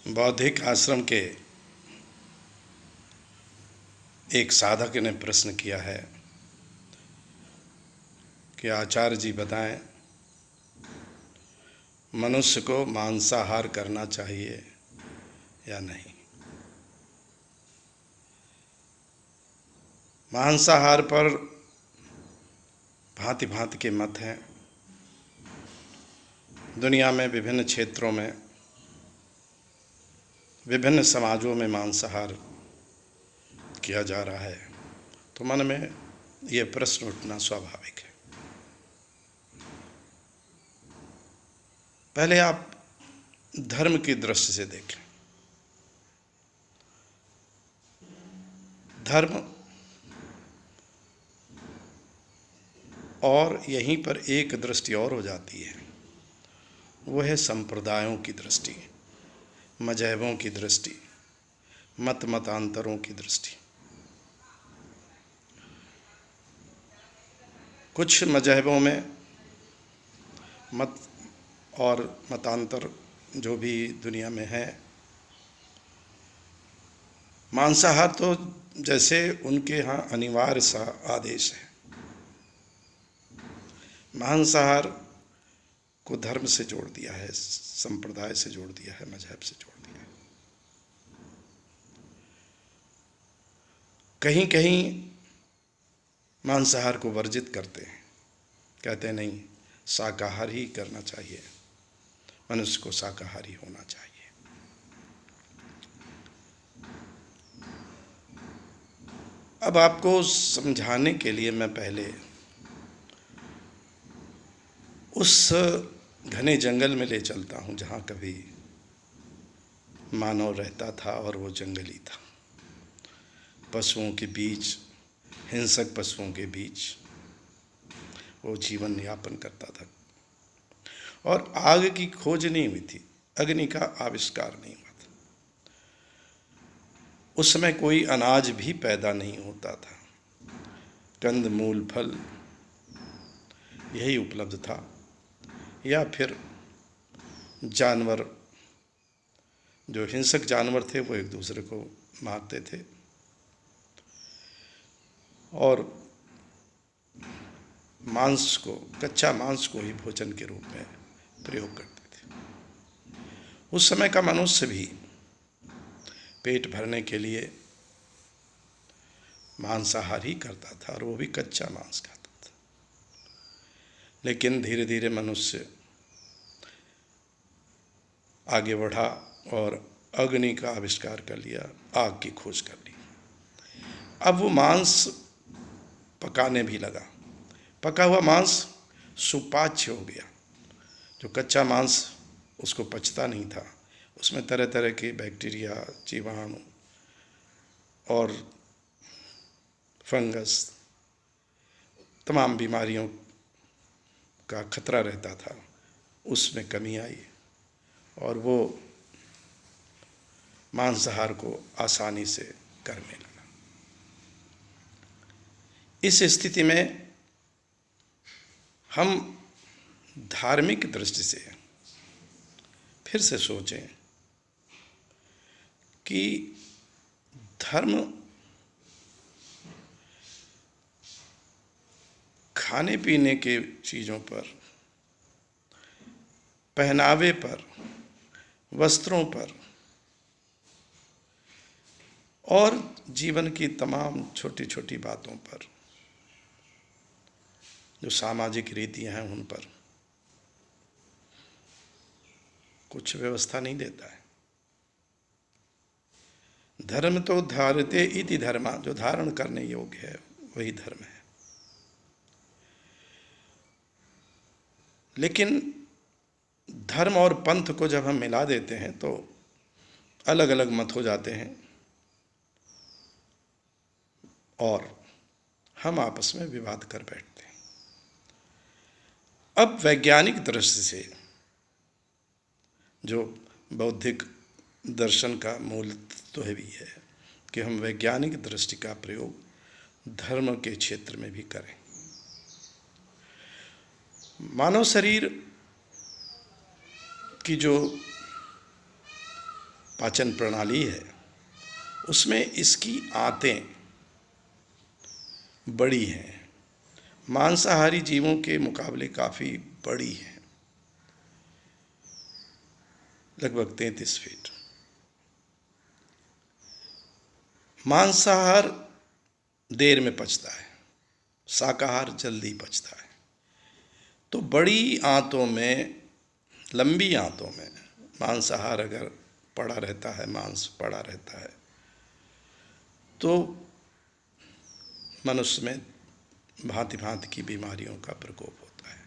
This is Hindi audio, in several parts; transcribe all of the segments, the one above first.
बौद्धिक आश्रम के एक साधक ने प्रश्न किया है कि आचार्य जी बताएं, मनुष्य को मांसाहार करना चाहिए या नहीं। मांसाहार पर भांति भांति के मत हैं। दुनिया में विभिन्न क्षेत्रों में, विभिन्न समाजों में मांसाहार किया जा रहा है, तो मन में ये प्रश्न उठना स्वाभाविक है। पहले आप धर्म की दृष्टि से देखें। धर्म और यहीं पर एक दृष्टि और हो जाती है, वो है संप्रदायों की दृष्टि, मजहबों की दृष्टि, मतांतरों की दृष्टि। कुछ मजहबों में मत और मतांतर जो भी दुनिया में है, मांसाहार तो जैसे उनके यहाँ अनिवार्य सा आदेश है। मांसाहार को धर्म से जोड़ दिया है, संप्रदाय से जोड़ दिया है, मजहब से जोड़ दिया है। कहीं कहीं मांसाहार को वर्जित करते हैं, कहते हैं नहीं, शाकाहार ही करना चाहिए, मनुष्य को शाकाहारी होना चाहिए। अब आपको समझाने के लिए मैं पहले उस घने जंगल में ले चलता हूँ जहाँ कभी मानव रहता था, और वो जंगली था। पशुओं के बीच, हिंसक पशुओं के बीच वो जीवन यापन करता था, और आग की खोज नहीं हुई थी, अग्नि का आविष्कार नहीं हुआ था। उस समय कोई अनाज भी पैदा नहीं होता था, कंद मूल फल यही उपलब्ध था, या फिर जानवर, जो हिंसक जानवर थे वो एक दूसरे को मारते थे और मांस को, कच्चा मांस को ही भोजन के रूप में प्रयोग करते थे। उस समय का मनुष्य भी पेट भरने के लिए मांसाहार ही करता था, और वो भी कच्चा मांस खाता था। लेकिन धीरे धीरे मनुष्य आगे बढ़ा और अग्नि का आविष्कार कर लिया, आग की खोज कर ली। अब वो मांस पकाने भी लगा। पका हुआ मांस सुपाच्य हो गया। जो कच्चा मांस उसको पचता नहीं था, उसमें तरह तरह के बैक्टीरिया, जीवाणु और फंगस, तमाम बीमारियों का खतरा रहता था, उसमें कमी आई और वो मांसाहार को आसानी से करने लगा। इस स्थिति में हम धार्मिक दृष्टि से फिर से सोचें कि धर्म खाने पीने के चीज़ों पर, पहनावे पर, वस्त्रों पर और जीवन की तमाम छोटी छोटी बातों पर, जो सामाजिक रीतियां हैं, उन पर कुछ व्यवस्था नहीं देता है। धर्म तो धारते इति धर्मा, जो धारण करने योग्य है वही धर्म है। लेकिन धर्म और पंथ को जब हम मिला देते हैं तो अलग अलग मत हो जाते हैं और हम आपस में विवाद कर बैठते हैं। अब वैज्ञानिक दृष्टि से, जो बौद्धिक दर्शन का मूल तो है भी है कि हम वैज्ञानिक दृष्टि का प्रयोग धर्म के क्षेत्र में भी करें। मानव शरीर की जो पाचन प्रणाली है उसमें इसकी आंतें बड़ी हैं, मांसाहारी जीवों के मुकाबले काफ़ी बड़ी हैं, लगभग 33 फीट। मांसाहार देर में पचता है, शाकाहार जल्दी पचता है। तो बड़ी आंतों में, लंबी आंतों में मांसाहार अगर पड़ा रहता है, मांस पड़ा रहता है, तो मनुष्य में भांति भांति की बीमारियों का प्रकोप होता है।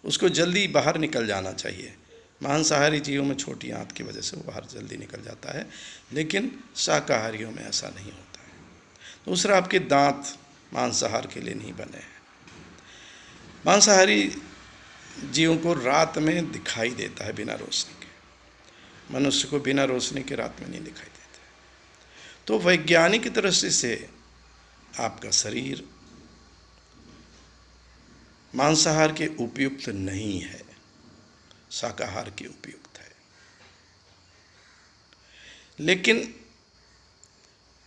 उसको जल्दी बाहर निकल जाना चाहिए। मांसाहारी जीवों में छोटी आंत की वजह से वो बाहर जल्दी निकल जाता है, लेकिन शाकाहारियों में ऐसा नहीं होता है। दूसरा, आपके दांत मांसाहार के लिए नहीं बने हैं। मांसाहारी जीवों को रात में दिखाई देता है बिना रोशनी के, मनुष्य को बिना रोशनी के रात में नहीं दिखाई देता। तो वैज्ञानिक दृष्टि से आपका शरीर मांसाहार के उपयुक्त नहीं है, शाकाहार के उपयुक्त है। लेकिन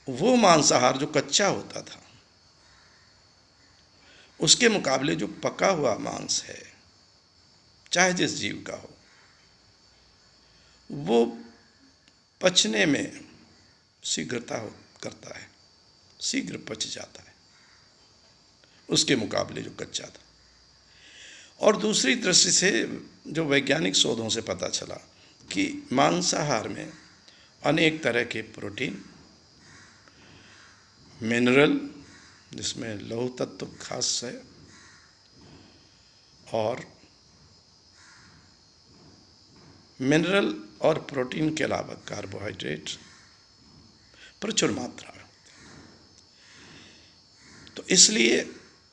वो मांसाहार जो कच्चा होता था, उसके मुकाबले जो पका हुआ मांस है, चाहे जिस जीव का हो, वो पचने में शीघ्रता करता है, शीघ्र पच जाता है उसके मुकाबले जो कच्चा था। और दूसरी दृष्टि से जो वैज्ञानिक शोधों से पता चला कि मांसाहार में अनेक तरह के प्रोटीन, मिनरल जिसमें लौह तत्व खास है, और मिनरल और प्रोटीन के अलावा कार्बोहाइड्रेट प्रचुर मात्रा में होते हैं। तो इसलिए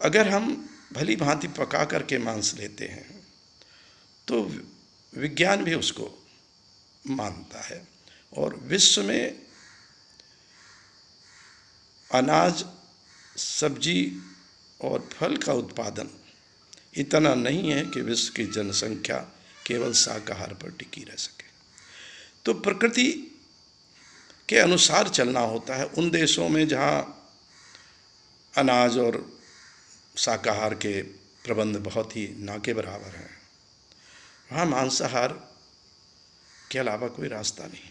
अगर हम भली भांति पका करके मांस लेते हैं तो विज्ञान भी उसको मानता है। और विश्व में अनाज, सब्जी और फल का उत्पादन इतना नहीं है कि विश्व की जनसंख्या केवल शाकाहार पर टिकी रह सके। तो प्रकृति के अनुसार चलना होता है। उन देशों में जहाँ अनाज और शाकाहार के प्रबंध बहुत ही ना के बराबर हैं, वहाँ मांसाहार के अलावा कोई रास्ता नहीं।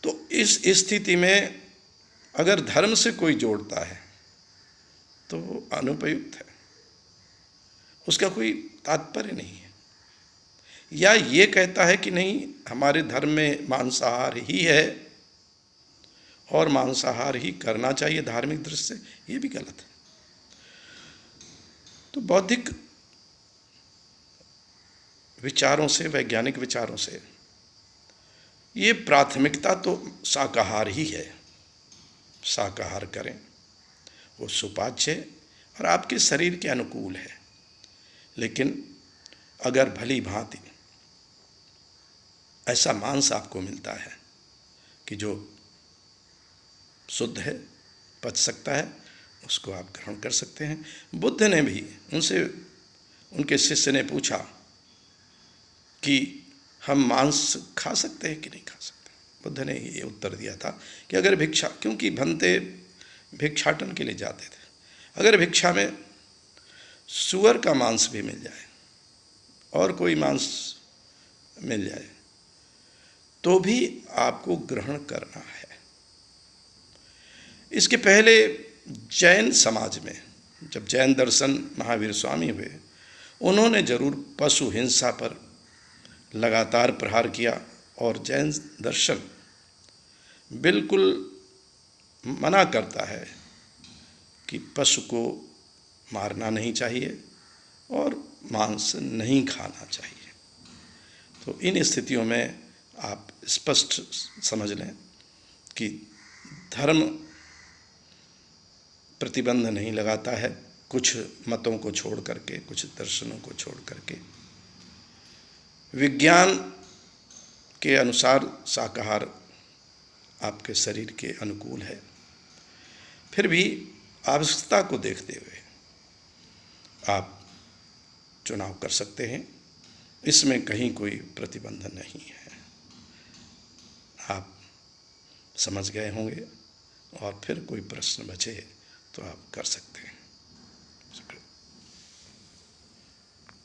तो इस स्थिति में अगर धर्म से कोई जोड़ता है तो वो अनुपयुक्त है, उसका कोई तात्पर्य नहीं है। या ये कहता है कि नहीं, हमारे धर्म में मांसाहार ही है और मांसाहार ही करना चाहिए धार्मिक दृष्टि से, ये भी गलत है। तो बौद्धिक विचारों से, वैज्ञानिक विचारों से ये प्राथमिकता तो शाकाहार ही है। शाकाहार करें, वो सुपाच्य और आपके शरीर के अनुकूल है। लेकिन अगर भली भांति ऐसा मांस आपको मिलता है कि जो शुद्ध है, पच सकता है, उसको आप ग्रहण कर सकते हैं। बुद्ध ने भी उनके शिष्य ने पूछा कि हम मांस खा सकते हैं कि नहीं खा सकते। बुद्ध ने ये उत्तर दिया था कि अगर भिक्षा, क्योंकि भंते भिक्षाटन के लिए जाते थे, अगर भिक्षा में सूअर का मांस भी मिल जाए और कोई मांस मिल जाए तो भी आपको ग्रहण करना है। इसके पहले जैन समाज में, जब जैन दर्शन महावीर स्वामी हुए, उन्होंने जरूर पशु हिंसा पर लगातार प्रहार किया और जैन दर्शन बिल्कुल मना करता है कि पशु को मारना नहीं चाहिए और मांस नहीं खाना चाहिए। तो इन स्थितियों में आप स्पष्ट समझ लें कि धर्म प्रतिबंध नहीं लगाता है, कुछ मतों को छोड़ करके, कुछ दर्शनों को छोड़ करके। विज्ञान के अनुसार शाकाहार आपके शरीर के अनुकूल है, फिर भी आवश्यकता को देखते हुए आप चुनाव कर सकते हैं, इसमें कहीं कोई प्रतिबंध नहीं है। आप समझ गए होंगे, और फिर कोई प्रश्न बचे तो आप कर सकते हैं।